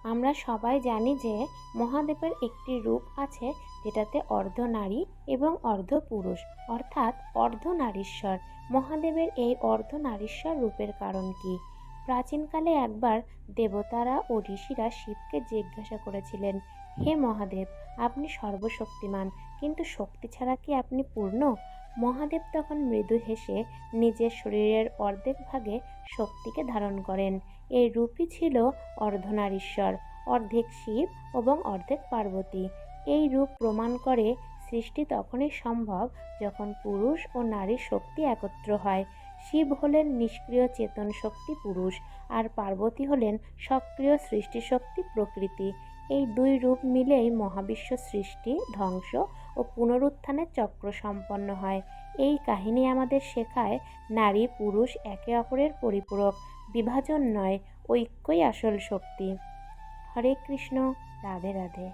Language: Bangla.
আমরা সবাই জানি যে মহাদেবের একটি রূপ আছে যেটাতে অর্ধ নারী এবং অর্ধ পুরুষ অর্থাৎ অর্ধনারীশ্বর। মহাদেবের এই অর্ধনারীশ্বর রূপের কারণ কি? প্রাচীনকালে একবার দেবতারা ও ঋষিরা শিবকে জিজ্ঞাসা করেছিলেন, হে মহাদেব, আপনি সর্বশক্তিমান, কিন্তু শক্তি ছাড়া কি আপনি পূর্ণ? মহাদেব তখন মৃদু হেসে নিজের শরীরের অর্ধেক ভাগে শক্তিকে ধারণ করেন। এই রূপই ছিল অর্ধনারীশ্বর, অর্ধেক শিব এবং অর্ধেক পার্বতী। এই রূপ প্রমাণ করে সৃষ্টি তখনই সম্ভব যখন পুরুষ ও নারীর শক্তি একত্র হয়। শিব হলেন নিষ্ক্রিয় চেতন শক্তি পুরুষ, আর পার্বতী হলেন সক্রিয় সৃষ্টিশক্তি প্রকৃতি। এই দুই রূপ মিলেই মহাবিশ্ব সৃষ্টি, ধ্বংস ও পুনরুত্থানের চক্র সম্পন্ন হয়। এই কাহিনী আমাদের শেখায় নারী পুরুষ একে অপরের পরিপূরক, বিভাজন নয়, ঐক্যই আসল শক্তি। হরে কৃষ্ণ, রাধে রাধে।